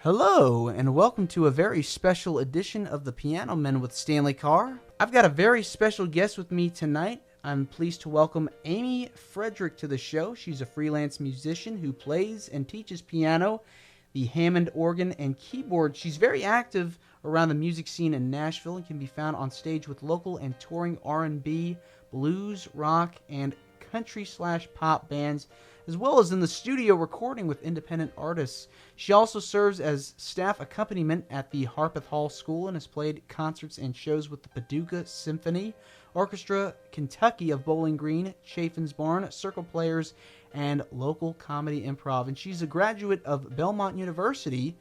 Hello, and welcome to a very special edition of the Piano Men with Stanley Carr. I've got a very special guest with me tonight. I'm pleased to welcome Amy Frederick to the show. She's a freelance musician who plays and teaches piano, the Hammond organ, and keyboard. She's very active around the music scene in Nashville and can be found on stage with local and touring R&B, blues, rock, and country/pop bands, as well as in the studio recording with independent artists. She also serves as staff accompaniment at the Harpeth Hall School and has played concerts and shows with the Paducah Symphony, Orchestra, Kentucky of Bowling Green, Chaffin's Barn, Circle Players, and local comedy improv. And she's a graduate of Belmont University,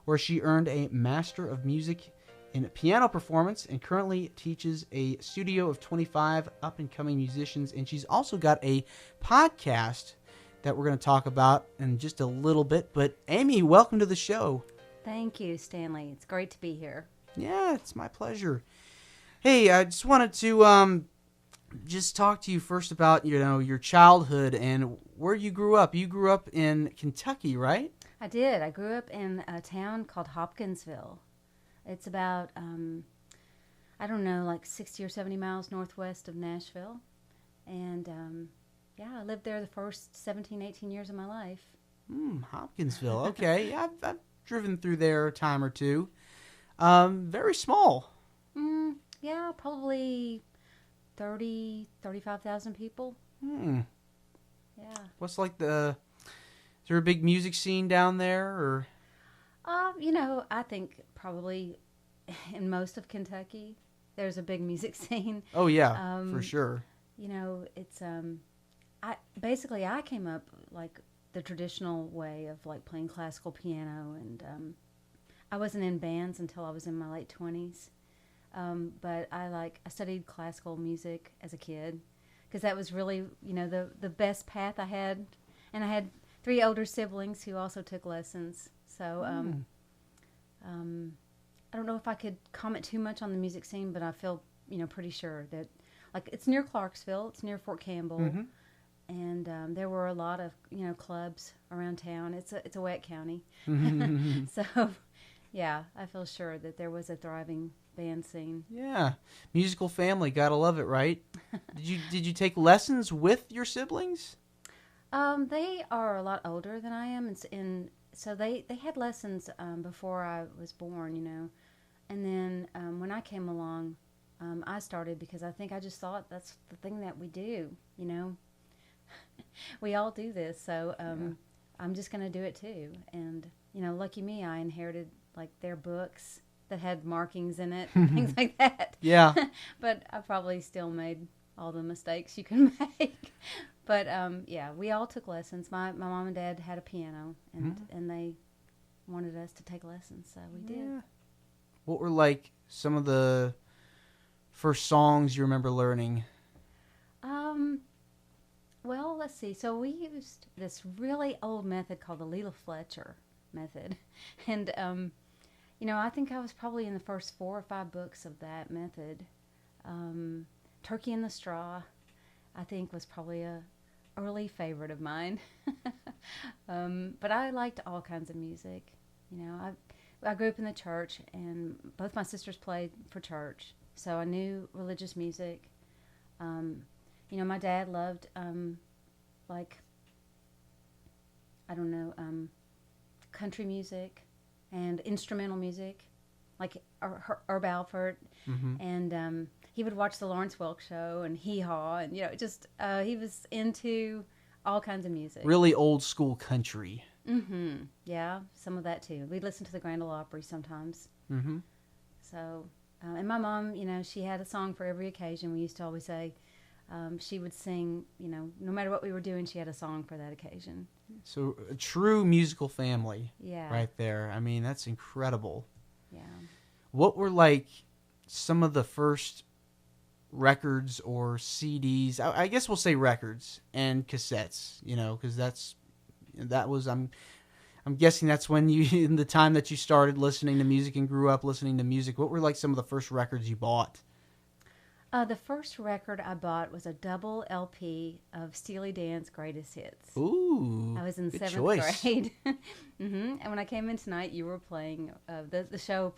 where she earned a Master of Music in piano performance and currently teaches a studio of 25 up-and-coming musicians. And she's also got a podcast that we're going to talk about in just a little bit. But Amy, welcome to the show. Thank you, Stanley. It's great to be here. Yeah, it's my pleasure. Hey, I just wanted to just talk to you first about, your childhood and where you grew up. You grew up in Kentucky, right? I did. I grew up in a town called Hopkinsville. It's about, like 60 or 70 miles northwest of Nashville. And, I lived there the first 17, 18 years of my life. Hopkinsville. Okay. Yeah, I've driven through there a time or two. Very small. Yeah, probably 35,000 people. Yeah. What's like is there a big music scene down there, or? I think probably in most of Kentucky, there's a big music scene. Oh yeah, for sure. It's I came up like the traditional way of like playing classical piano, and I wasn't in bands until I was in my late 20s. But I studied classical music as a kid because that was really, the best path I had. And I had 3 older siblings who also took lessons. So I don't know if I could comment too much on the music scene, but I feel, pretty sure that it's near Clarksville, it's near Fort Campbell. Mm-hmm. And there were a lot of, clubs around town. It's a wet county. So, yeah, I feel sure that there was a thriving band scene. Yeah. Musical family. Gotta love it, right? Did you take lessons with your siblings? They are a lot older than I am. And so they had lessons before I was born, And then when I came along, I started because I think I just thought that's the thing that we do, We all do this, so I'm just going to do it too. And, lucky me, I inherited, their books that had markings in it, things like that. Yeah. But I probably still made all the mistakes you can make. But, we all took lessons. My mom and dad had a piano, and they wanted us to take lessons, so we did. What were, some of the first songs you remember learning? Well, let's see. So we used this really old method called the Leela Fletcher method. And, I think I was probably in the first 4 or 5 books of that method. Turkey in the Straw, I think, was probably a early favorite of mine. But I liked all kinds of music. I grew up in the church, and both my sisters played for church, so I knew religious music. My dad loved, country music and instrumental music, like Herb Alpert. Mm-hmm. And he would watch the Lawrence Welk Show and Hee Haw, and, he was into all kinds of music. Really old school country. Mm-hmm. Yeah, some of that, too. We'd listen to the Grand Ole Opry sometimes. Mm-hmm. So, and my mom, she had a song for every occasion. We used to always say she would sing, no matter what we were doing, she had a song for that occasion. So, a true musical family. Yeah. Right there. I mean, that's incredible. Yeah. What were, some of the first records or CDs? I guess we'll say records and cassettes, because that was, I'm guessing that's when in the time that you started listening to music and grew up listening to music. What were some of the first records you bought? The first record I bought was a double LP of Steely Dan's Greatest Hits. Ooh, I was in good seventh choice. grade. And when I came in tonight, you were playing, the show,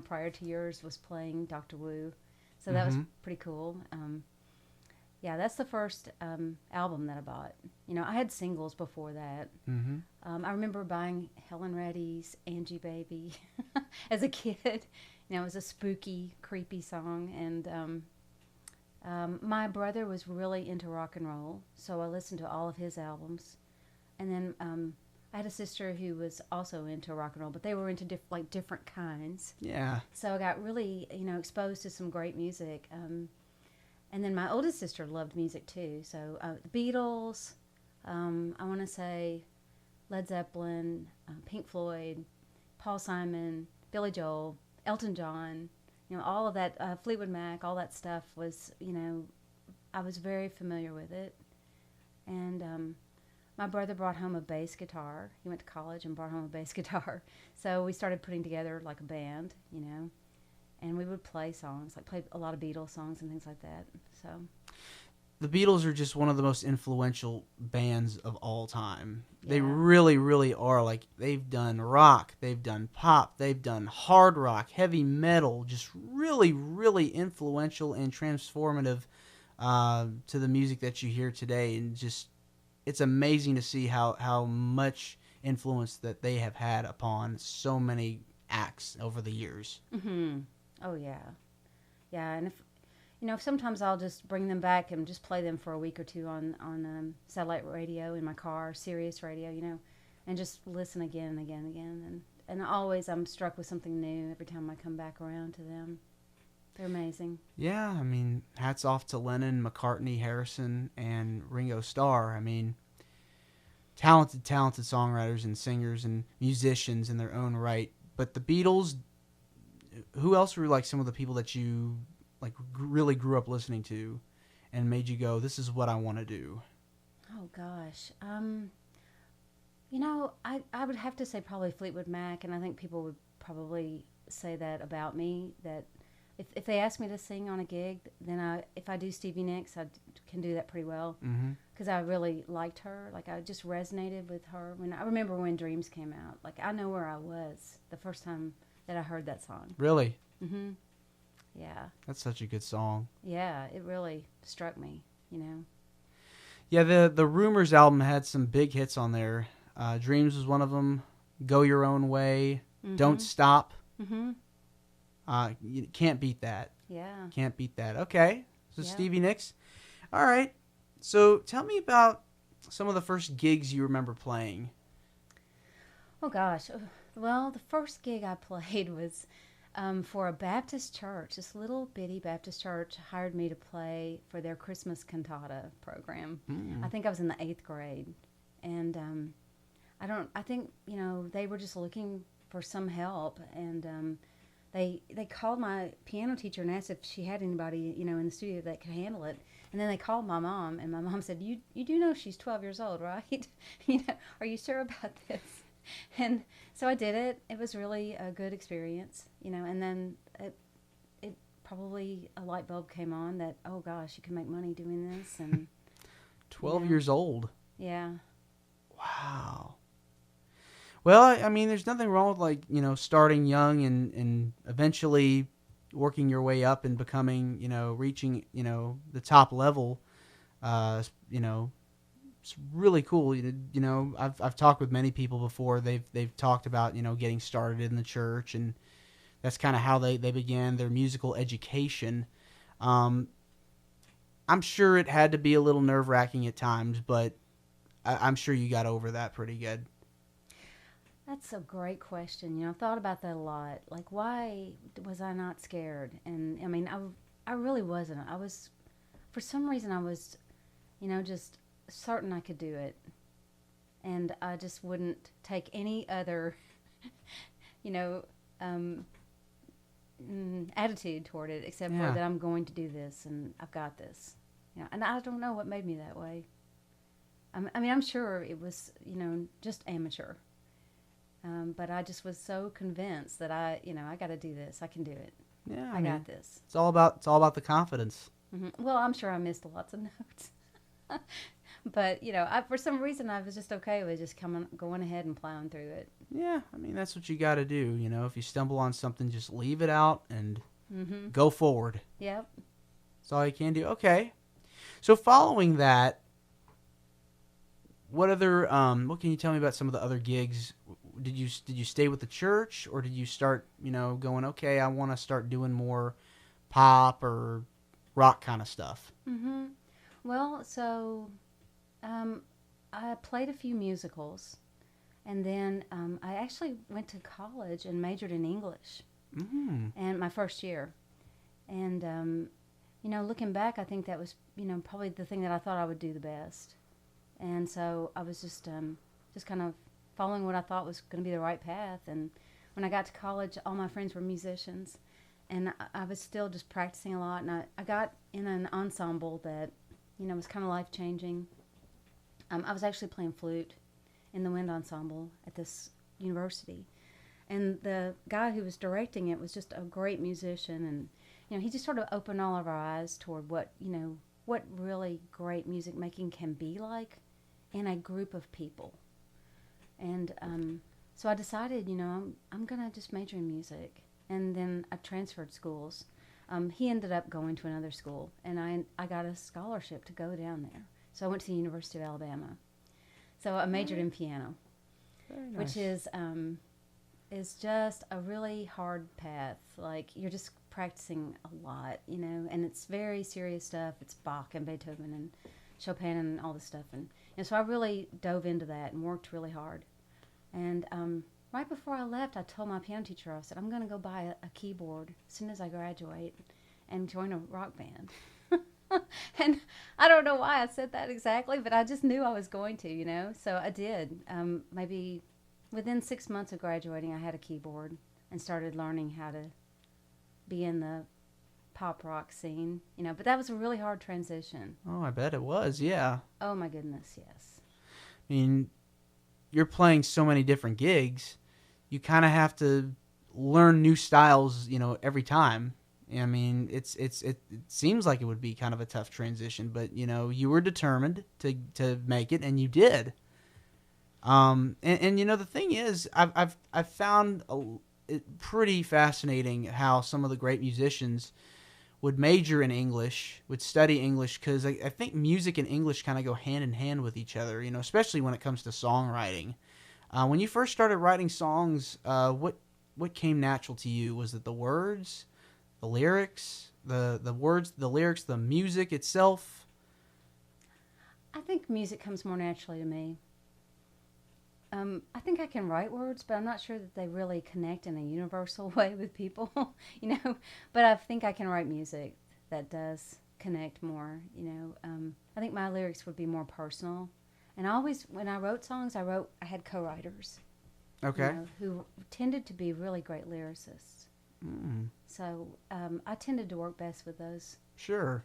prior to yours was playing Dr. Wu. So that was pretty cool. Yeah, that's the first album that I bought. I had singles before that. I remember buying Helen Reddy's Angie Baby as a kid. It was a spooky, creepy song. And my brother was really into rock and roll, so I listened to all of his albums. And then I had a sister who was also into rock and roll, but they were into different kinds. Yeah. So I got really, exposed to some great music. And then my oldest sister loved music too. So the Beatles, I want to say Led Zeppelin, Pink Floyd, Paul Simon, Billy Joel, Elton John, all of that, Fleetwood Mac, all that stuff was, I was very familiar with it. And my brother brought home a bass guitar. He went to college and brought home a bass guitar. So we started putting together like a band, and we would play songs, play a lot of Beatles songs and things like that. So The Beatles are just one of the most influential bands of all time. They Yeah. really, really are. They've done rock, they've done pop, they've done hard rock, heavy metal, just really, really influential and transformative to the music that you hear today. And just, it's amazing to see how much influence that they have had upon so many acts over the years. Oh yeah, yeah. And if sometimes I'll just bring them back and just play them for a week or two on satellite radio in my car, Sirius radio, and just listen again and again and again. And always I'm struck with something new every time I come back around to them. They're amazing. Yeah, I mean, hats off to Lennon, McCartney, Harrison, and Ringo Starr. I mean, talented songwriters and singers and musicians in their own right. But the Beatles, who else were some of the people that you really grew up listening to and made you go, this is what I want to do? Oh gosh, I would have to say probably Fleetwood Mac, and I think people would probably say that about me, that if they ask me to sing on a gig, then if I do Stevie Nicks, I can do that pretty well, because I really liked her. I just resonated with her. I remember when Dreams came out. I know where I was the first time that I heard that song. Really? Yeah. That's such a good song. Yeah, it really struck me, Yeah, the Rumors album had some big hits on there. Dreams was one of them. Go Your Own Way. Don't Stop. You can't beat that. Yeah. Can't beat that. Okay. So Yeah. Stevie Nicks. All right. So tell me about some of the first gigs you remember playing. Oh gosh. Well, the first gig I played was for a Baptist church. This little bitty Baptist church hired me to play for their Christmas cantata program. I think I was in the 8th grade, and I think they were just looking for some help, and they called my piano teacher and asked if she had anybody in the studio that could handle it. And then they called my mom, and my mom said, "You do know she's 12 years old, right? Are you sure about this?" And so I did it. It was really a good experience, and then it probably a light bulb came on that, oh gosh, you can make money doing this. And 12 years old. Yeah. Wow. Well, I mean, there's nothing wrong with starting young and eventually working your way up and becoming, reaching, the top level. It's really cool. I've talked with many people before. They've talked about getting started in the church, and that's kind of how they began their musical education. I'm sure it had to be a little nerve-wracking at times, but I'm sure you got over that pretty good. That's a great question. I've thought about that a lot. Why was I not scared? And I mean, I really wasn't. For some reason, I was, just certain I could do it. And I just wouldn't take any other, attitude toward it, except for that I'm going to do this and I've got this. And I don't know what made me that way. I'm sure it was, just amateur. But I just was so convinced that I got to do this. I can do it. Yeah, I got this. It's all about the confidence. Well, I'm sure I missed lots of notes. But, for some reason, I was just okay with just going ahead and plowing through it. Yeah, I mean, that's what you got to do. If you stumble on something, just leave it out and Mm-hmm. go forward. Yep. That's all you can do. Okay. So following that, what can you tell me about some of the other gigs? Did you stay with the church, or did you start, going, okay, I want to start doing more pop or rock kind of stuff? Mm-hmm. Well, so I played a few musicals, and then I actually went to college and majored in English, and my first year. And, looking back, I think that was, probably the thing that I thought I would do the best. And so I was just kind of following what I thought was going to be the right path. And when I got to college, all my friends were musicians, and I was still just practicing a lot. And I got in an ensemble that, was kind of life-changing. I was actually playing flute in the wind ensemble at this university. And the guy who was directing it was just a great musician. And, he just sort of opened all of our eyes toward what really great music making can be like in a group of people. And so I decided, I'm going to just major in music. And then I transferred schools. He ended up going to another school, and I got a scholarship to go down there. So I went to the University of Alabama. So I majored in piano, which is just a really hard path. Like, you're just practicing a lot, and it's very serious stuff. It's Bach and Beethoven and Chopin and all this stuff. And so I really dove into that and worked really hard. And right before I left, I told my piano teacher, I said, I'm going to go buy a keyboard as soon as I graduate and join a rock band. And I don't know why I said that exactly, but I just knew I was going to, So I did. Maybe within 6 months of graduating, I had a keyboard and started learning how to be in the pop rock scene, But that was a really hard transition. Oh, I bet it was, yeah. Oh, my goodness, yes. I mean, you're playing so many different gigs, you kind of have to learn new styles, every time. I mean, it seems like it would be kind of a tough transition, but you were determined to make it, and you did. And the thing is, I've found it pretty fascinating how some of the great musicians would major in English, would study English, because I think music and English kind of go hand in hand with each other, especially when it comes to songwriting. When you first started writing songs, what came natural to you? Was it the words, the lyrics, the words, the lyrics, the music itself? I think music comes more naturally to me. I think I can write words, but I'm not sure that they really connect in a universal way with people, But I think I can write music that does connect more, I think my lyrics would be more personal. And when I wrote songs, I had co-writers. Okay. Who tended to be really great lyricists. Mm. So I tended to work best with those Sure.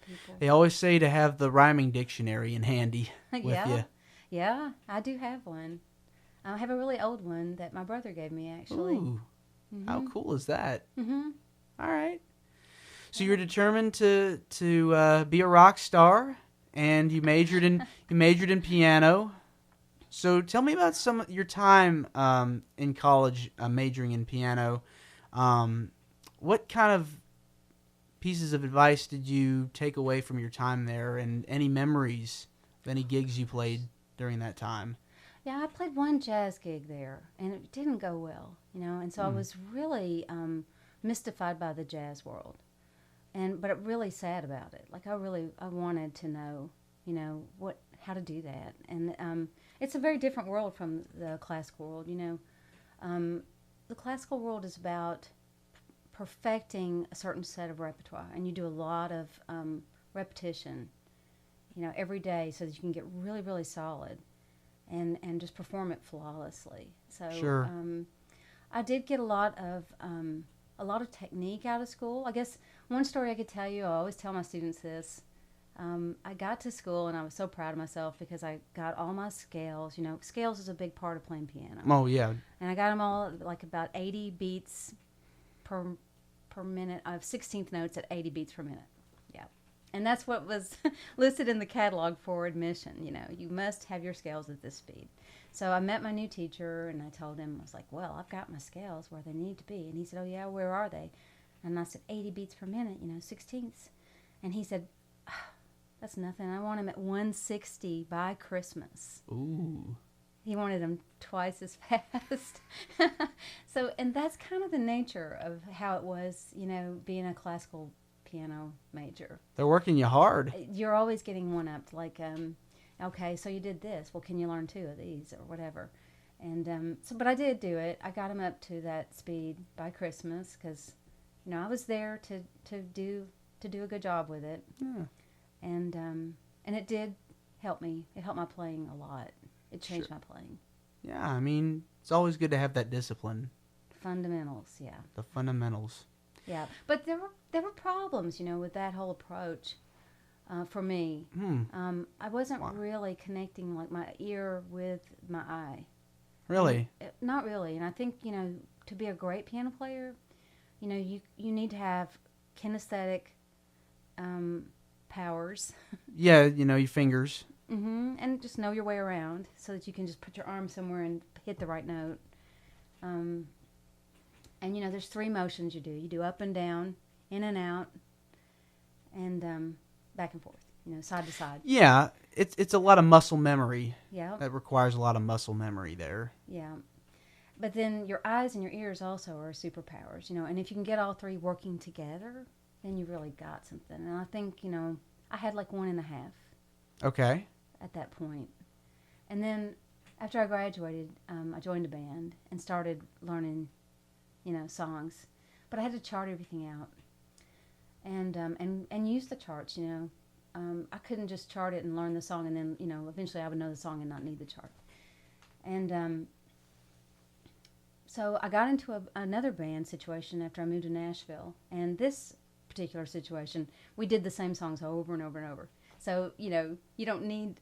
people. They always say to have the rhyming dictionary in handy with you. Yeah, I do have one. I have a really old one that my brother gave me, actually. Ooh, how cool is that? Mm-hmm. All right. So you're determined to be a rock star, and you majored in piano. So tell me about some of your time in college majoring in piano. What kind of pieces of advice did you take away from your time there, and any memories of any gigs you played during that time? Yeah, I played one jazz gig there, and it didn't go well, and so I was really mystified by the jazz world, but really sad about it. Like, I wanted to know, how to do that, and it's a very different world from the classical world. The classical world is about perfecting a certain set of repertoire, and you do a lot of repetition, every day, so that you can get really, really solid. And just perform it flawlessly. So Sure. I did get a lot of technique out of school. I guess one story I could tell you, I always tell my students this. I got to school and I was so proud of myself because I got all my scales. Scales is a big part of playing piano. Oh yeah. And I got them all like about 80 beats per minute. I have 16th notes at 80 beats per minute. Yeah. And that's what was listed in the catalog for admission. You must have your scales at this speed. So I met my new teacher, and I told him, I was like, well, I've got my scales where they need to be. And he said, oh, yeah, where are they? And I said, 80 beats per minute, 16ths. And he said, oh, that's nothing. I want him at 160 by Christmas. Ooh. He wanted them twice as fast. So, and that's kind of the nature of how it was, being a classical piano major. They're working you hard. You're always getting one up, like, okay, so you did this. Well, can you learn 2 of these or whatever? And but I did do it. I got him up to that speed by Christmas because, I was there to do a good job with it. Yeah. And it did help me. It helped my playing a lot. It changed my playing. Yeah, I mean, it's always good to have that discipline. Fundamentals, yeah. The fundamentals. Yeah, but there were problems, with that whole approach for me. I wasn't really connecting like my ear with my eye. Really? Not really. And I think, to be a great piano player, you need to have kinesthetic powers. Yeah, your fingers. And just know your way around so that you can just put your arm somewhere and hit the right note. And, there's 3 motions you do. You do up and down, in and out, and back and forth, side to side. Yeah, it's a lot of muscle memory. Yeah. That requires a lot of muscle memory there. Yeah. But then your eyes and your ears also are superpowers, and if you can get all 3 working together, then you really got something. And I think, I had like 1.5. Okay. At that point. And then after I graduated, I joined a band and started learning, songs. But I had to chart everything out and use the charts, I couldn't just chart it and learn the song and then, eventually I would know the song and not need the chart. And so I got into another band situation after I moved to Nashville. And this particular situation, we did the same songs over and over and over. So, you don't need...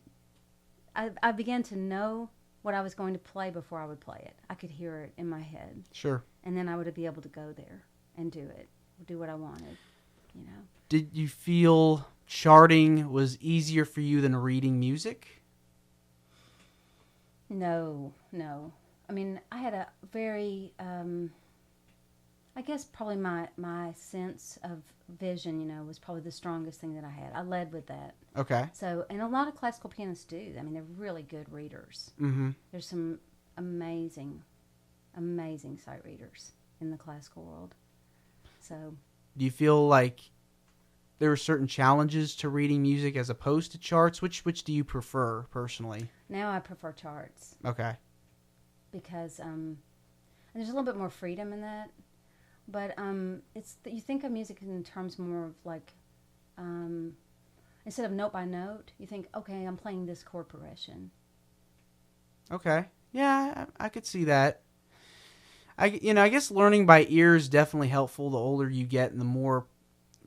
I began to know what I was going to play before I would play it. I could hear it in my head. Sure. And then I would be able to go there and do what I wanted, Did you feel charting was easier for you than reading music? No. I mean, I had a very... I guess probably my sense of vision, was probably the strongest thing that I had. I led with that. Okay. So, and a lot of classical pianists do. I mean, they're really good readers. Mm-hmm. There's some amazing sight readers in the classical world. So, do you feel like there were certain challenges to reading music as opposed to charts? Which do you prefer personally? now I prefer charts. Okay. Because there's a little bit more freedom in that. But it's you think of music in terms more of like, instead of note by note, you think, okay, I'm playing this chord progression. Okay. Yeah, I could see that. I guess learning by ear is definitely helpful the older you get and the more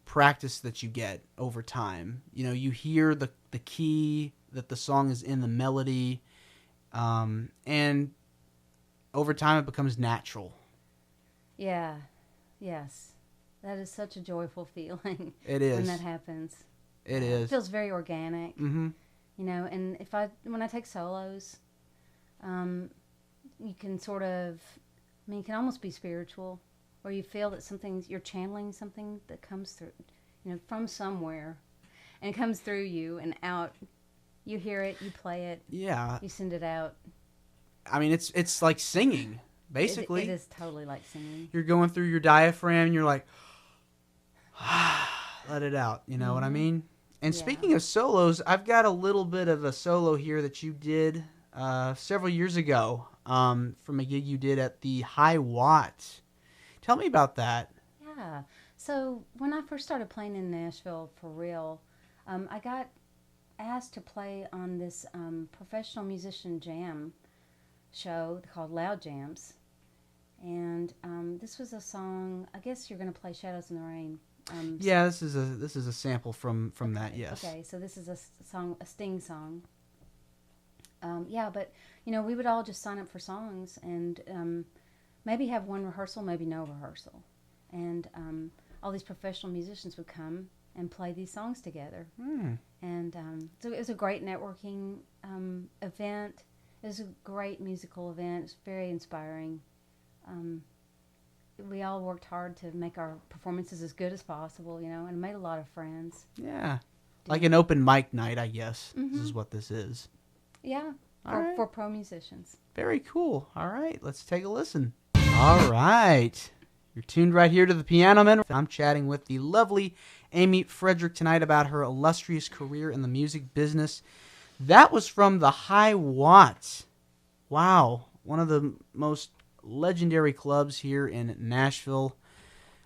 practice that you get over time. You hear the key that the song is in, the melody, and over time it becomes natural. Yeah. Yes. That is such a joyful feeling. It is. When that happens. It is. It feels very organic. Mm-hmm. And when I take solos, you can sort of, you can almost be spiritual, or you feel that you're channeling something that comes through, from somewhere, and it comes through you and out. You hear it, you play it. Yeah. You send it out. I mean, it's like singing, basically. It is totally like singing. You're going through your diaphragm, and you're like, let it out. You know what I mean? And speaking of solos, I've got a little bit of a solo here that you did several years ago from a gig you did at the High Watt. Tell me about that. Yeah. So when I first started playing in Nashville for real, I got asked to play on this professional musician jam show called Loud Jams. And this was a song, I guess you're going to play Shadows in the Rain. Yeah, this is a sample from that, yes. Okay, so this is a Sting song. But we would all just sign up for songs and maybe have one rehearsal, maybe no rehearsal, and all these professional musicians would come and play these songs together. Hmm. And so it was a great networking event. It was a great musical event. It was very inspiring. We all worked hard to make our performances as good as possible, and made a lot of friends. Yeah. Like an open mic night, I guess. This Mm-hmm. is what this is. Yeah, All right. for pro musicians. Very cool. All right, let's take a listen. All right. You're tuned right here to the Piano Men. I'm chatting with the lovely Amy Frederick tonight about her illustrious career in the music business. That was from the High Watts. Wow. One of the most legendary clubs here in Nashville.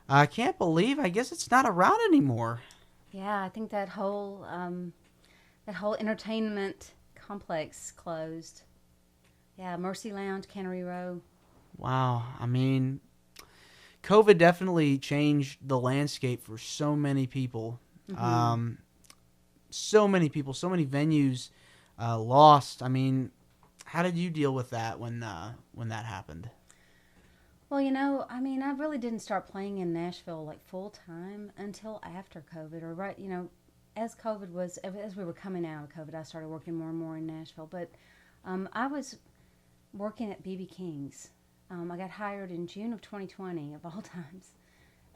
I can't believe, I guess it's not around anymore. Yeah, I think that whole entertainment complex closed. Yeah, Mercy Lounge, Cannery Row. Wow. I mean, COVID definitely changed the landscape for so many people. Mm-hmm. So many people, so many venues lost. I mean, how did you deal with that when that happened? Well, I really didn't start playing in Nashville like full time until after COVID, or right, as we were coming out of COVID, I started working more and more in Nashville. But I was working at BB King's. I got hired in June of 2020, of all times,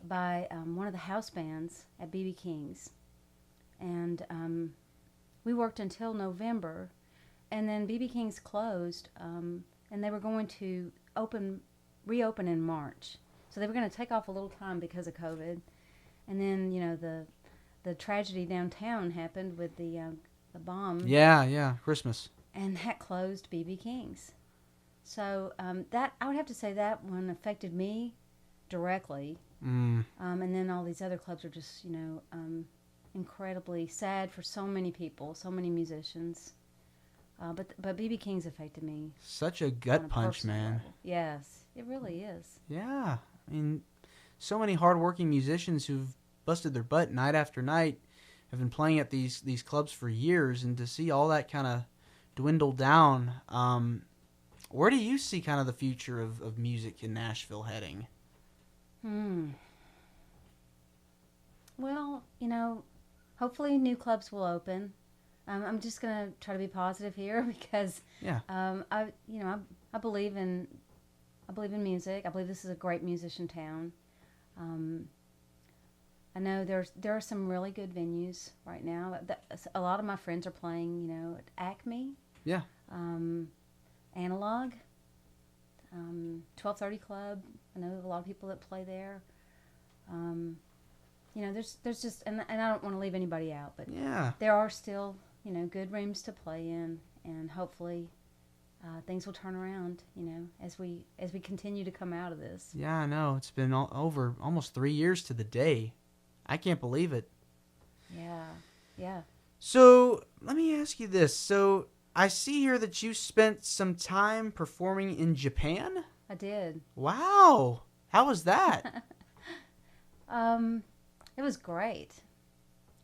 by one of the house bands at BB King's. And we worked until November, and then BB King's closed, and they were going to reopen in March. So they were going to take off a little time because of COVID. And then, the tragedy downtown happened with the bomb. Yeah, Christmas. And that closed BB King's. So that I would have to say that one affected me directly. And then all these other clubs are just, incredibly sad for so many people, so many musicians. But BB King's affected me. Such a gut punch, personal man. level. Yes, it really is. Yeah. I mean, so many hardworking musicians who've busted their butt night after night have been playing at these clubs for years, and to see all that kind of dwindle down, where do you see kind of the future of music in Nashville heading? Well, hopefully new clubs will open. I'm just gonna try to be positive here because Yeah. I believe in music. I believe this is a great musician town. I know there are some really good venues right now. A lot of my friends are playing, at Acme. Yeah. Analog. 1230 Club. I know a lot of people that play there. There's just, and I don't want to leave anybody out, but Yeah. there are still, good rooms to play in, and hopefully things will turn around, as we continue to come out of this. Yeah, I know. It's been over almost 3 years to the day. I can't believe it. Yeah. So let me ask you this. So I see here that you spent some time performing in Japan. I did. Wow. How was that? It was great.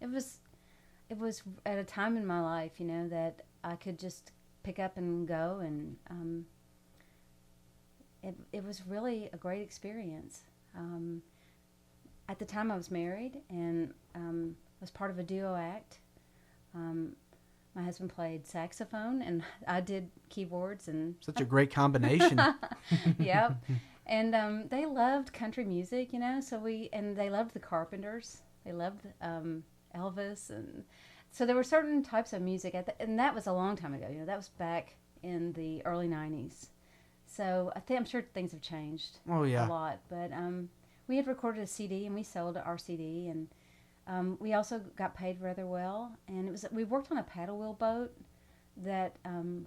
It was at a time in my life, that I could just pick up and go, and it was really a great experience. At the time I was married and was part of a duo act. My husband played saxophone and I did keyboards, and Such a great combination. yep. And they loved country music, and they loved the Carpenters. They loved Elvis, and so there were certain types of music, and that was a long time ago. That was back in the early 90s. So I'm sure things have changed Oh, yeah. a lot. But we had recorded a CD, and we sold our CD, and we also got paid rather well. And we worked on a paddle wheel boat that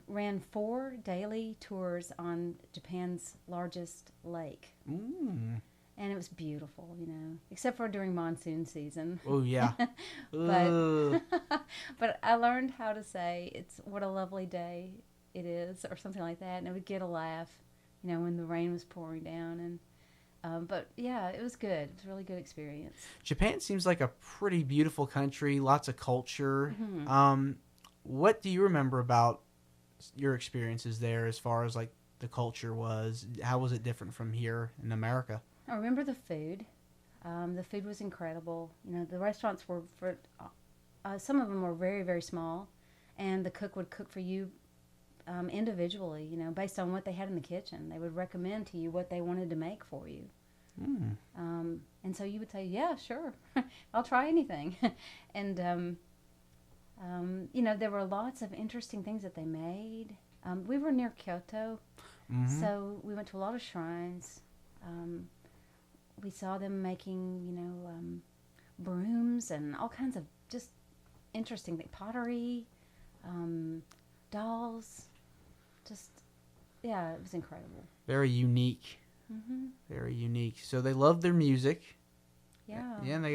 ran 4 daily tours on Japan's largest lake. And it was beautiful, except for during monsoon season. Oh, yeah. But I learned how to say, it's what a lovely day it is, or something like that. And it would get a laugh, when the rain was pouring down. And but yeah, it was good. It was a really good experience. Japan seems like a pretty beautiful country, lots of culture. Mm-hmm. What do you remember about your experiences there as far as like the culture was? How was it different from here in America? I remember the food. The food was incredible. You know, the restaurants were some of them were very, very small, and the cook would cook for you individually, you know, based on what they had in the kitchen. They would recommend to you what they wanted to make for you. Mm. And so you would say, yeah, sure, I'll try anything. And, you know, there were lots of interesting things that they made. We were near Kyoto, so we went to a lot of shrines. We saw them making, you know, brooms and all kinds of just interesting things, pottery, dolls, just, yeah, it was incredible. Very unique. Very unique. So they loved their music. Yeah. Yeah, and they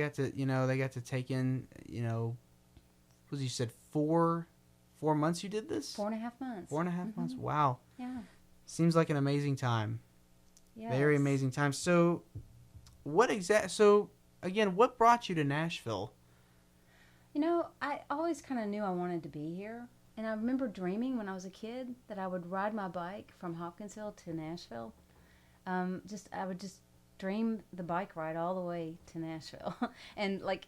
got to take in, you know, what you said, 4 months you did this? 4.5 months. 4.5 months. Wow. Yeah. Seems like an amazing time. Yes. Very amazing time. So again, what brought you to Nashville? You know, I always kind of knew I wanted to be here. And I remember dreaming when I was a kid that I would ride my bike from Hopkinsville to Nashville. I would just dream the bike ride all the way to Nashville. And like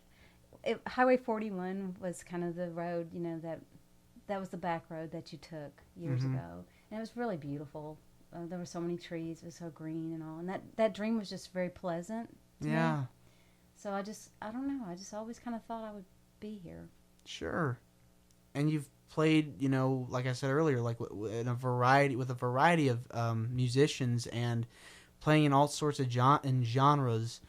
Highway 41 was kind of the road, you know, that was the back road that you took years ago. And it was really beautiful. There were so many trees. It was so green and all. And that dream was just very pleasant to me. So I don't know. I just always kind of thought I would be here. Sure. And you've played, you know, like I said earlier, like with a variety of musicians and playing in all sorts of genres.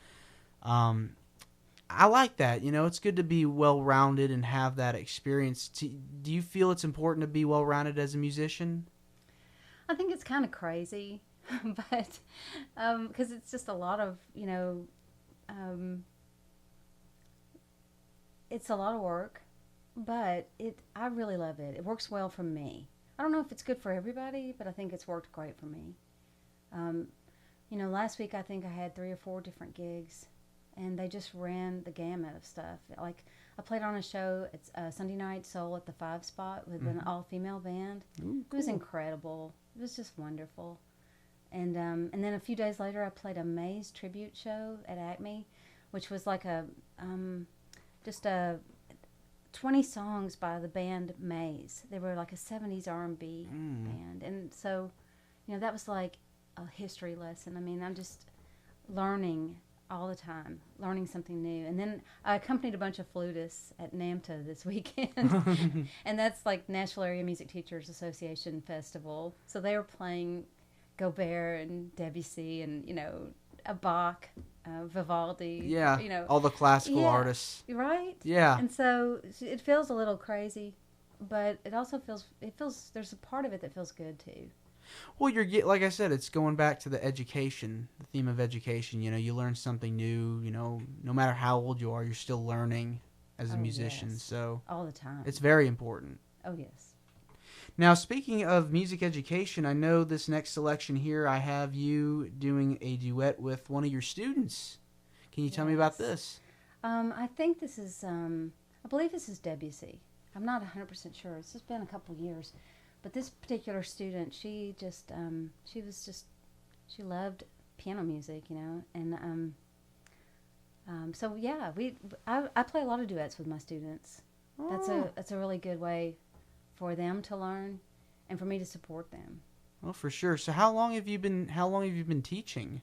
I like that. You know, it's good to be well-rounded and have that experience. Do you feel it's important to be well-rounded as a musician? I think it's kind of crazy, but because it's just a lot of, you know, it's a lot of work. But I really love it. It works well for me. I don't know if it's good for everybody, but I think it's worked great for me. You know, last week I think I had 3 or 4 different gigs, and they just ran the gamut of stuff. Like I played on a show. It's Sunday Night Soul at the 5 Spot with an all-female band. Ooh, cool. It was incredible. It was just wonderful. And then a few days later I played a Maze tribute show at Acme, which was like just a 20 songs by the band Maze. They were like a 70s R&B band. And so, you know, that was like a history lesson. I mean, I'm just learning all the time, learning something new. And then I accompanied a bunch of flutists at NAMTA this weekend. And that's like Nashville Area Music Teachers Association Festival. So they were playing Gobert and Debussy and, you know, a Bach, Vivaldi. Yeah, you know, all the classical artists. Right? Yeah. And so it feels a little crazy, but it also feels there's a part of it that feels good too. Well, like I said, it's going back to the education, the theme of education. You know, you learn something new. You know, no matter how old you are, you're still learning as a musician. Yes. So all the time. It's very important. Oh, yes. Now, speaking of music education, I know this next selection here, I have you doing a duet with one of your students. Can you tell me about this? I think this is, I believe this is Debussy. I'm not 100% sure. It's just been a couple years. But this particular student, she loved piano music, you know. And so, yeah, I play a lot of duets with my students. Oh. That's a really good way for them to learn and for me to support them. Well, for sure. So how long have you been teaching?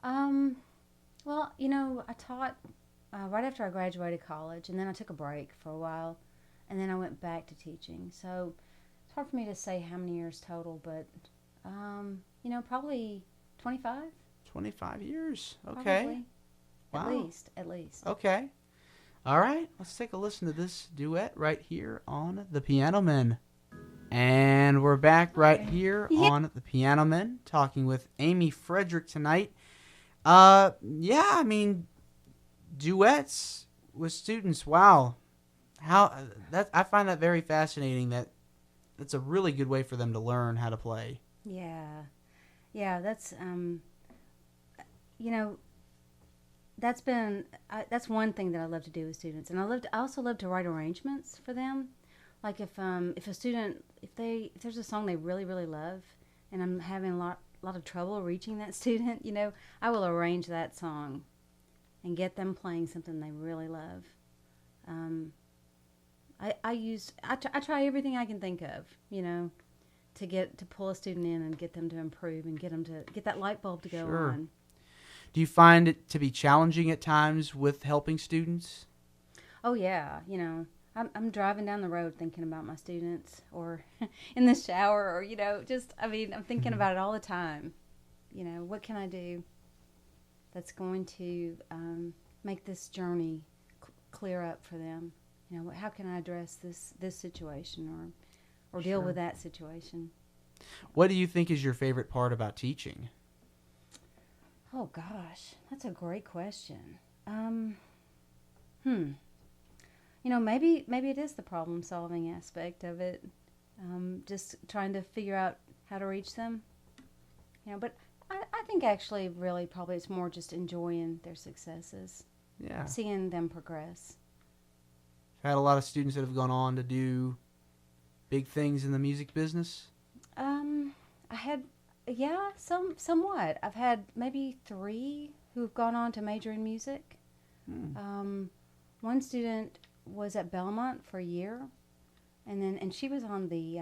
Well, you know, I taught right after I graduated college, and then I took a break for a while, and then I went back to teaching. So it's hard for me to say how many years total, but you know, probably 25. 25 years. Okay. Probably. Wow. At least. Okay. All right, let's take a listen to this duet right here on The Piano Men. And we're back right here on The Piano Men, talking with Amy Frederick tonight. Yeah, I mean, duets with students, wow. I find that very fascinating. That's a really good way for them to learn how to play. Yeah. Yeah, that's, you know, that's one thing that I love to do with students, and I also love to write arrangements for them. Like if a student, if there's a song they really, really love, and I'm having a lot of trouble reaching that student, you know, I will arrange that song and get them playing something they really love. I try everything I can think of, to pull a student in and get them to improve and get them to get that light bulb to go Sure. on. Do you find it to be challenging at times with helping students? Oh yeah, I'm driving down the road thinking about my students, or in the shower, or I'm thinking about it all the time. What can I do that's going to make this journey clear up for them? How can I address this situation or deal with that situation? What do you think is your favorite part about teaching? Oh gosh, that's a great question. Maybe it is the problem solving aspect of it. Just trying to figure out how to reach them. But I think actually really probably it's more just enjoying their successes. Yeah. Seeing them progress. I've had a lot of students that have gone on to do big things in the music business. I had, somewhat. I've had maybe 3 who've gone on to major in music. One student was at Belmont for a year, and she was on the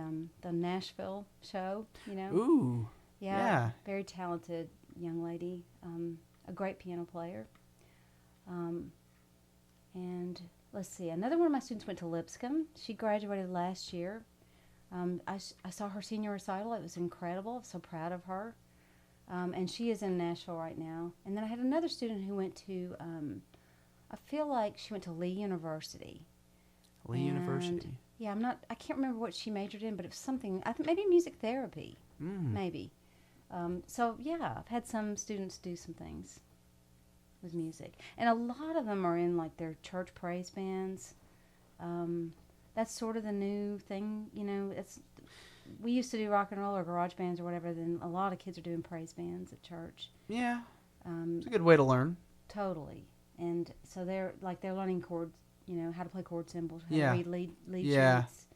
Nashville show. Ooh. Yeah. Very talented young lady, a great piano player. And let's see, another one of my students went to Lipscomb. She graduated last year. I saw her senior recital. It was incredible. I'm so proud of her. And she is in Nashville right now. And then I had another student who went to, I feel like she went to Lee University. University. Yeah, I can't remember what she majored in, but it was something, I think maybe music therapy, maybe. I've had some students do some things with music. And a lot of them are in like their church praise bands. That's sort of the new thing, we used to do rock and roll or garage bands or whatever, then a lot of kids are doing praise bands at church. Yeah. It's a good way to learn. Totally. And so they're learning chords, how to play chord symbols, how to read lead sheets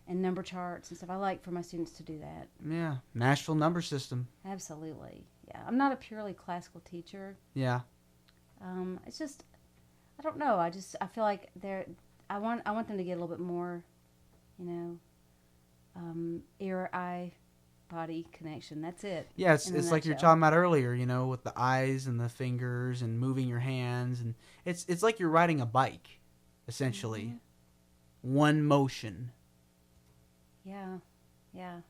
and number charts and stuff. I like for my students to do that. Yeah. Nashville number system. Absolutely. Yeah. I'm not a purely classical teacher. Yeah. It's just, I don't know. I feel like I want them to get a little bit more, ear, eye, body connection. That's it. Yeah, it's like you're talking about earlier, with the eyes and the fingers and moving your hands, and it's like you're riding a bike, essentially. Mm-hmm. One motion. Yeah. Yeah.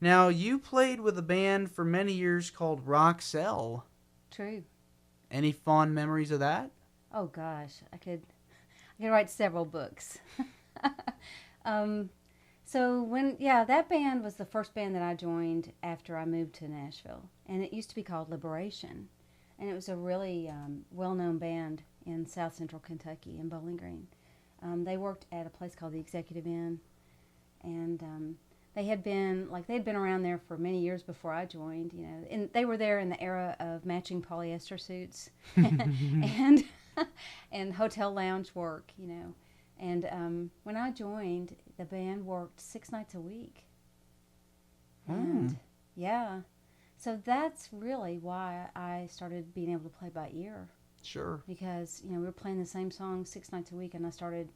Now, you played with a band for many years called Roxelle. True. Any fond memories of that? Oh gosh, I could write several books. That band was the first band that I joined after I moved to Nashville, and it used to be called Liberation, and it was a really well-known band in South Central Kentucky in Bowling Green. They worked at a place called the Executive Inn, and they had been around there for many years before I joined, and they were there in the era of matching polyester suits and hotel lounge work, And when I joined, the band worked 6 nights a week. And so that's really why I started being able to play by ear. Sure. Because, we were playing the same song 6 nights a week, and I started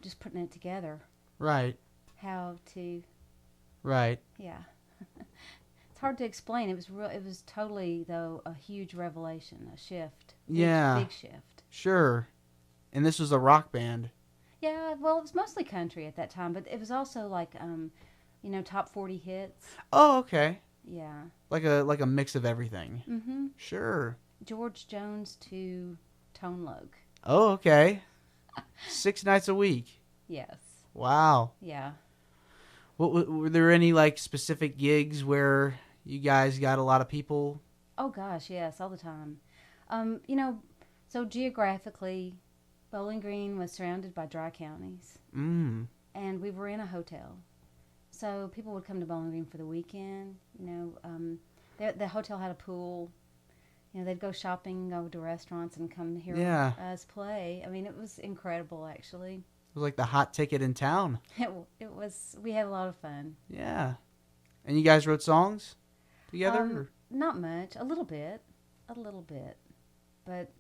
just putting it together. Right. How to. Right. Yeah. It's hard to explain. It was totally, though, a huge revelation, a shift. Big shift. Sure. And this was a rock band. Yeah, well, it was mostly country at that time, but it was also like, top 40 hits. Oh, okay. Yeah. Like a mix of everything. Mm-hmm. Sure. George Jones to Tone Loc. Oh, okay. 6 nights a week. Yes. Wow. Yeah. Were there any specific gigs where you guys got a lot of people? Oh gosh, yes, all the time. So geographically, Bowling Green was surrounded by dry counties. Mm. And we were in a hotel. So people would come to Bowling Green for the weekend. The hotel had a pool. They'd go shopping, go to restaurants, and come hear us play. I mean, it was incredible, actually. It was like the hot ticket in town. It was. We had a lot of fun. Yeah. And you guys wrote songs together? Not much. A little bit. But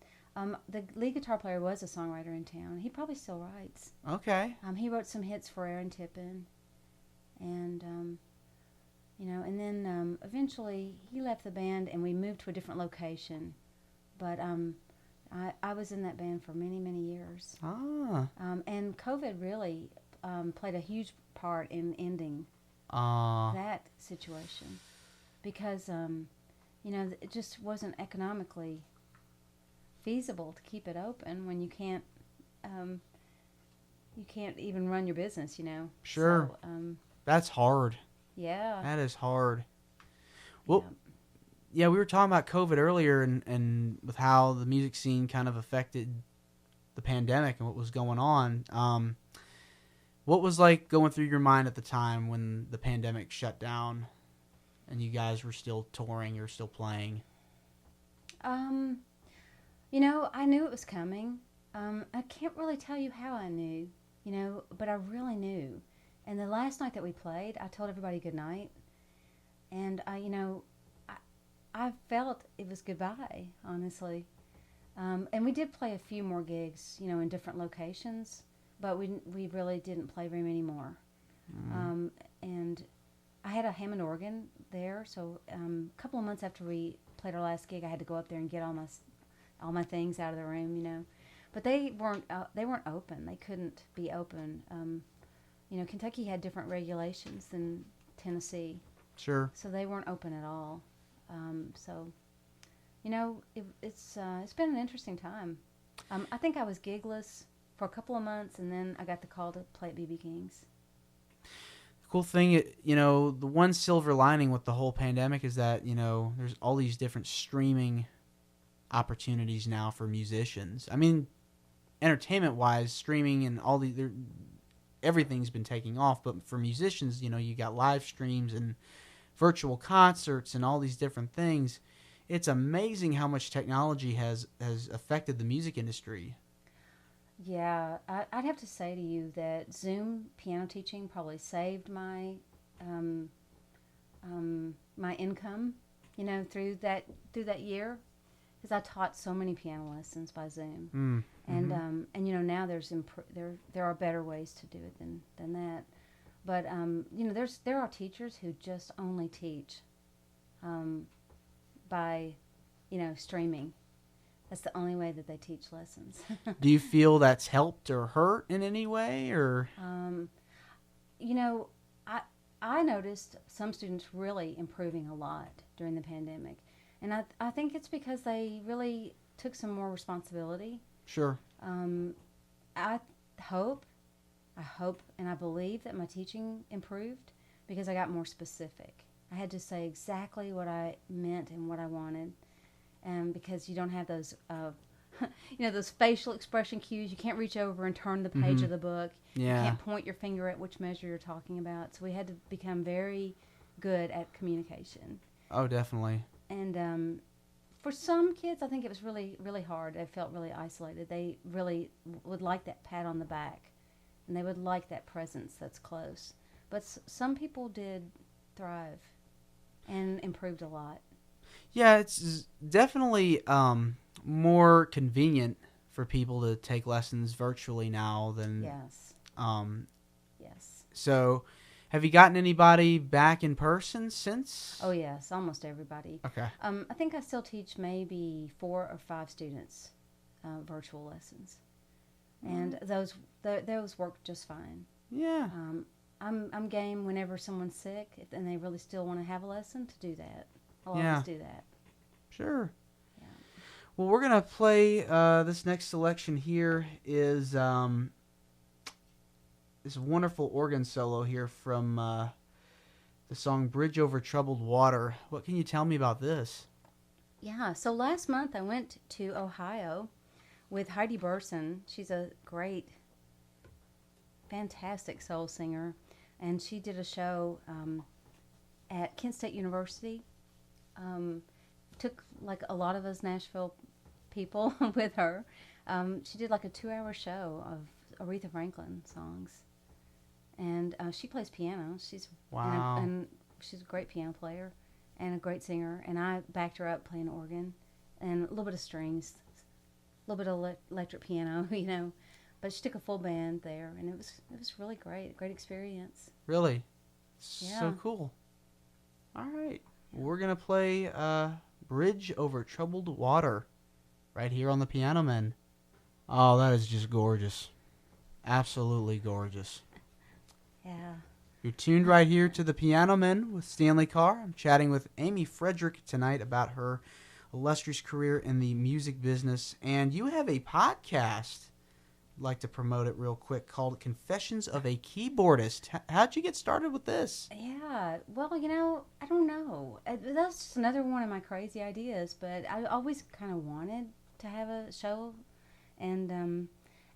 the lead guitar player was a songwriter in town. He probably still writes. Okay. He wrote some hits for Aaron Tippin, and and then eventually he left the band and we moved to a different location. But I was in that band for many, many years. Ah. And COVID really played a huge part in ending that situation because, it just wasn't economically feasible to keep it open when you can't even run your business, Sure. So, That's hard. yeah. That is hard. Well, Yeah. yeah, we were talking about COVID earlier and with how the music scene kind of affected the pandemic and what was going on. What was like going through your mind at the time when the pandemic shut down and you guys were still touring or still playing? I knew it was coming. I can't really tell you how I knew, but I really knew. And the last night that we played, I told everybody good night. And I felt it was goodbye, honestly. And we did play a few more gigs, in different locations, but we really didn't play very many more. And I had a Hammond organ there, so a couple of months after we played our last gig, I had to go up there and get all my things out of the room, But they weren't open. They couldn't be open. Kentucky had different regulations than Tennessee. Sure. So they weren't open at all. It's been an interesting time. I think I was gigless for a couple of months, and then I got the call to play at B.B. King's. The cool thing, the one silver lining with the whole pandemic is that, there's all these different streaming opportunities now for musicians. I mean, entertainment-wise, streaming and everything's been taking off, but for musicians, you got live streams and virtual concerts and all these different things. It's amazing how much technology has affected the music industry. Yeah, I'd have to say to you that Zoom piano teaching probably saved my my income, through that year, because I taught so many piano lessons by Zoom, and now there are better ways to do it than that, but there are teachers who just only teach by streaming. That's the only way that they teach lessons. Do you feel that's helped or hurt in any way, or? I noticed some students really improving a lot during the pandemic. And I think it's because they really took some more responsibility. Sure. I hope, and I believe that my teaching improved because I got more specific. I had to say exactly what I meant and what I wanted. And because you don't have those, those facial expression cues, you can't reach over and turn the page of the book. Yeah. You can't point your finger at which measure you're talking about. So we had to become very good at communication. Oh, definitely. And for some kids, I think it was really, really hard. They felt really isolated. They really would like that pat on the back, and they would like that presence that's close. But some people did thrive and improved a lot. Yeah, it's definitely more convenient for people to take lessons virtually now than... Yes. Yes. So, have you gotten anybody back in person since? Oh, yes, almost everybody. Okay. I think I still teach maybe 4 or 5 students virtual lessons, and those work just fine. Yeah. I'm game whenever someone's sick and they really still want to have a lesson to do that. I'll Yeah. always do that. Sure. Yeah. Well, we're going to play, this next selection here is this wonderful organ solo here from the song Bridge Over Troubled Water. What can you tell me about this? Yeah, so last month I went to Ohio with Heidi Burson. She's a great, fantastic soul singer, and she did a show at Kent State University. Took like a lot of us Nashville people with her. She did like a 2-hour show of Aretha Franklin songs, and she plays piano. Wow. And she's a great piano player and a great singer. And I backed her up playing organ and a little bit of strings. little bit of electric piano, But she took a full band there, and it was really great experience. Really? Yeah. So cool. All right. We're going to play Bridge Over Troubled Water right here on the Piano Men. Oh, that is just gorgeous. Absolutely gorgeous. Yeah. You're tuned right here to the Piano Men with Stanley Carr. I'm chatting with Amy Frederick tonight about her illustrious career in the music business. And you have a podcast. I'd like to promote it real quick, called Confessions of a Keyboardist. How'd you get started with this? Yeah. Well, I don't know. That's just another one of my crazy ideas, but I always kind of wanted to have a show, and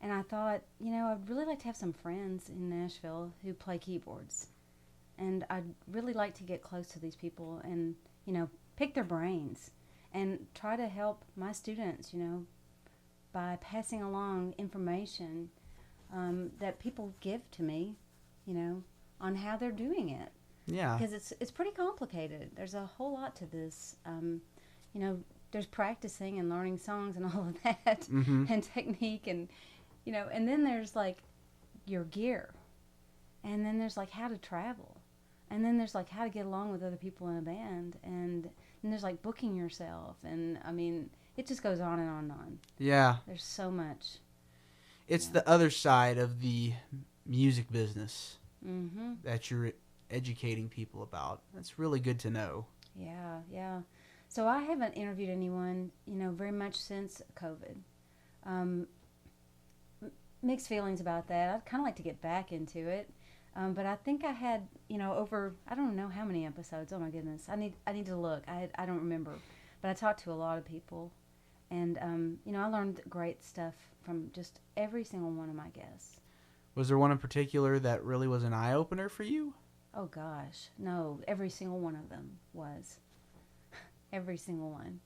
I thought, I'd really like to have some friends in Nashville who play keyboards. And I'd really like to get close to these people and, pick their brains and try to help my students, by passing along information that people give to me, on how they're doing it. Yeah. Because it's pretty complicated. There's a whole lot to this. There's practicing and learning songs and all of that, Mm-hmm. and technique and and then there's like your gear, and then there's like how to travel, and then there's like how to get along with other people in a band, and then there's like booking yourself, and I mean it just goes on and on and on. Yeah. There's so much. It's the other side of the music business Mm-hmm. that you're educating people about. That's really good to know. Yeah. So I haven't interviewed anyone, very much since COVID. Mixed feelings about that. I'd kind of like to get back into it, but I think I had, over I don't know how many episodes. Oh my goodness, I need to look. I don't remember, but I talked to a lot of people, and I learned great stuff from just every single one of my guests. Was there one in particular that really was an eye opener for you? Oh gosh, no, every single one of them was. Every single one.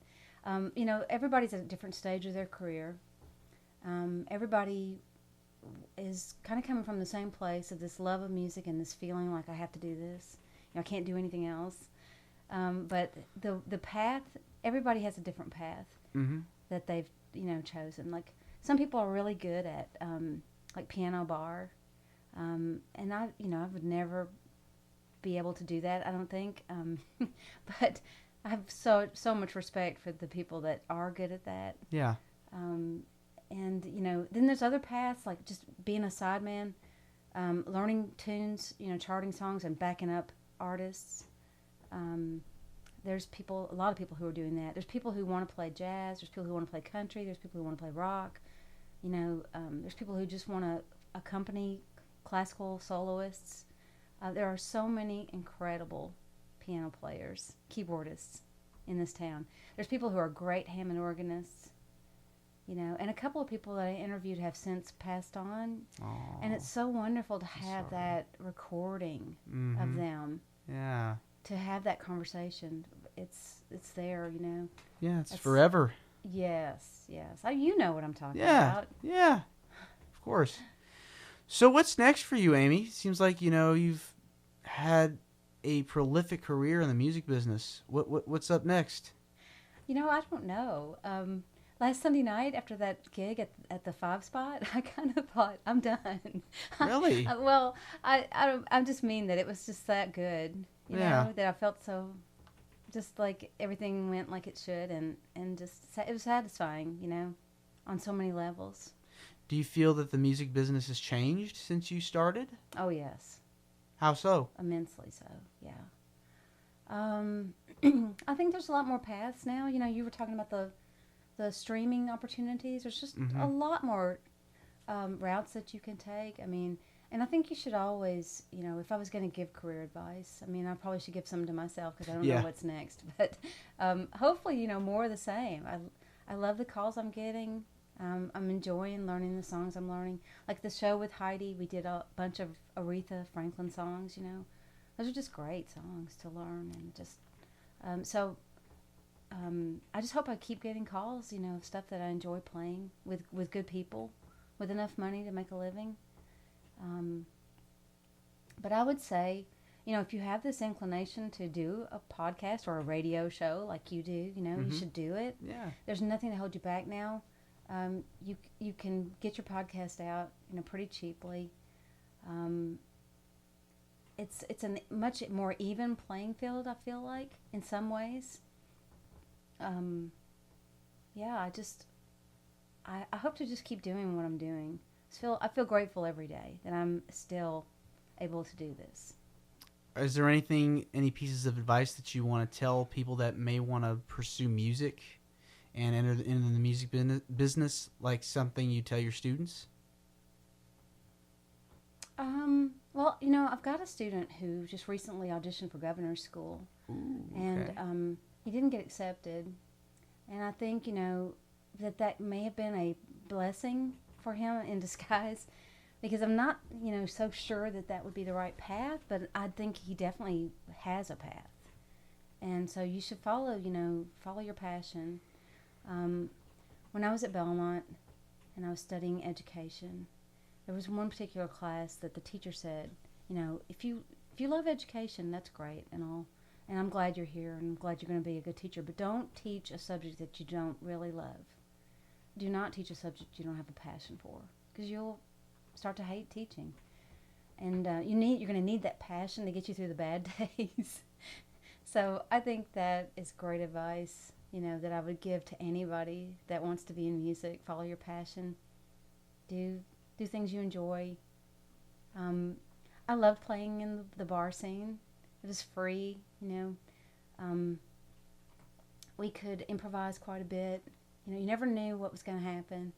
Everybody's at a different stage of their career. Everybody is kind of coming from the same place of this love of music and this feeling like I have to do this. I can't do anything else. But the path, everybody has a different path Mm-hmm. that they've chosen. Like some people are really good at like piano bar, and I would never be able to do that, I don't think. But I have so much respect for the people that are good at that. Yeah. And then there's other paths like just being a sideman, learning tunes, charting songs and backing up artists. There's a lot of people who are doing that. There's people who want to play jazz. There's people who want to play country. There's people who want to play rock. There's people who just want to accompany classical soloists. There are so many incredible piano players, keyboardists in this town. There's people who are great Hammond organists, and a couple of people that I interviewed have since passed on. Aww. And it's so wonderful to have that recording Mm-hmm. of them, Yeah. to have that conversation. It's there, Yeah, it's That's- forever. Yes. You know what I'm talking Yeah. about. Yeah. Of course. So what's next for you, Amy? Seems like, you've had a prolific career in the music business. What's up next? I don't know. Last Sunday night after that gig at the 5 spot, I kind of thought, I'm done. Really? Well, I just mean that it was just that good, Yeah. that I felt so, just like everything went like it should, and just, it was satisfying, on so many levels. Do you feel that the music business has changed since you started? Oh, yes. How so? Immensely so, yeah. I think there's a lot more paths now. You were talking about the streaming opportunities. There's just Mhm. a lot more routes that you can take. I mean, and I think you should always, if I was going to give career advice, I mean, I probably should give some to myself because I don't Yeah. know what's next. But hopefully, more of the same. I love the calls I'm getting. I'm enjoying learning the songs I'm learning. Like the show with Heidi, we did a bunch of Aretha Franklin songs, Those are just great songs to learn. And just, I just hope I keep getting calls, of stuff that I enjoy playing with good people, with enough money to make a living. But I would say, if you have this inclination to do a podcast or a radio show like you do, you Mhm. should do it. Yeah. There's nothing to hold you back now. You can get your podcast out, pretty cheaply. It's a much more even playing field, I feel like, in some ways. Yeah, I hope to just keep doing what I'm doing. I feel grateful every day that I'm still able to do this. Is there any pieces of advice that you want to tell people that may want to pursue music and enter into the music business, like something you tell your students? Well, I've got a student who just recently auditioned for governor's school. Ooh, okay. And he didn't get accepted. And I think, that may have been a blessing for him in disguise, because I'm not, so sure that would be the right path, but I think he definitely has a path. And so you should follow your passion. When I was at Belmont and I was studying education, there was one particular class that the teacher said, if you love education, that's great and all, and I'm glad you're here and I'm glad you're going to be a good teacher, but don't teach a subject that you don't really love. Do not teach a subject you don't have a passion for, because you'll start to hate teaching. And you're going to need that passion to get you through the bad days. So I think that is great advice, that I would give to anybody that wants to be in music. Follow your passion. Do things you enjoy. I loved playing in the bar scene. It was free, we could improvise quite a bit. You never knew what was going to happen.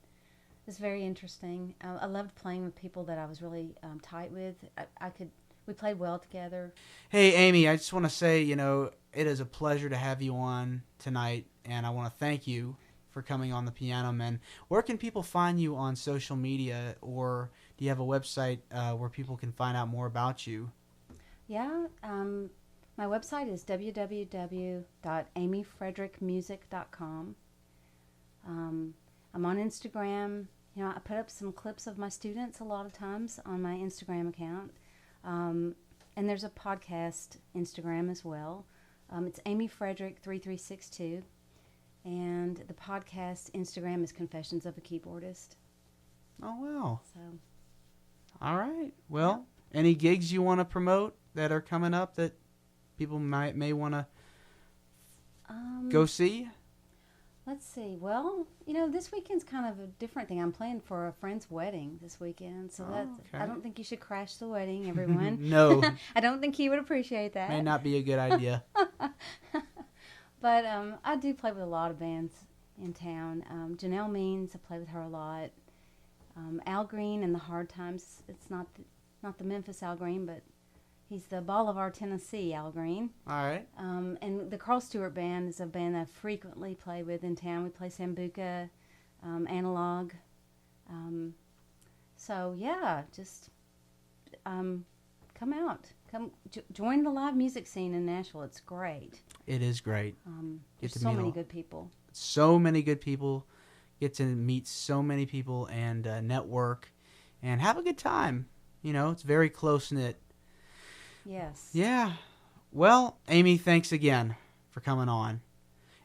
It was very interesting. I loved playing with people that I was really tight with. We played well together. Hey, Amy, I just want to say, it is a pleasure to have you on tonight, and I want to thank you for coming on the Piano Men. Where can people find you on social media, or do you have a website where people can find out more about you? Yeah, my website is www.amyfrederickmusic.com. I'm on Instagram. I put up some clips of my students a lot of times on my Instagram account. And there's a podcast Instagram as well. It's Amy Frederick 3362. And the podcast Instagram is Confessions of a Keyboardist. Oh, wow. So, all right. Well, any gigs you want to promote that are coming up that people may want to go see? Let's see. Well, this weekend's kind of a different thing. I'm playing for a friend's wedding this weekend, so okay. I don't think you should crash the wedding, everyone. No. I don't think he would appreciate that. May not be a good idea. But I do play with a lot of bands in town. Janelle Means, I play with her a lot. Al Green and the Hard Times. It's not the Memphis Al Green, but he's the Bolivar, Tennessee Al Green. All right. And the Carl Stewart Band is a band that I frequently play with in town. We play Sambuca, Analog. So, yeah, just come out. Come join the live music scene in Nashville. It's great. It is great. There's so many good people. So many good people. Get to meet so many people and network and have a good time. It's very close-knit. Yes. Yeah. Well, Amy, thanks again for coming on.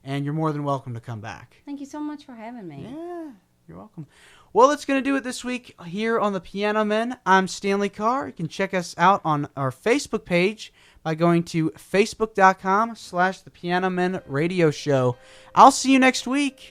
And you're more than welcome to come back. Thank you so much for having me. Yeah, you're welcome. Well, that's going to do it this week here on the Piano Men. I'm Stanley Carr. You can check us out on our Facebook page by going to facebook.com/The Piano Men Radio Show. I'll see you next week.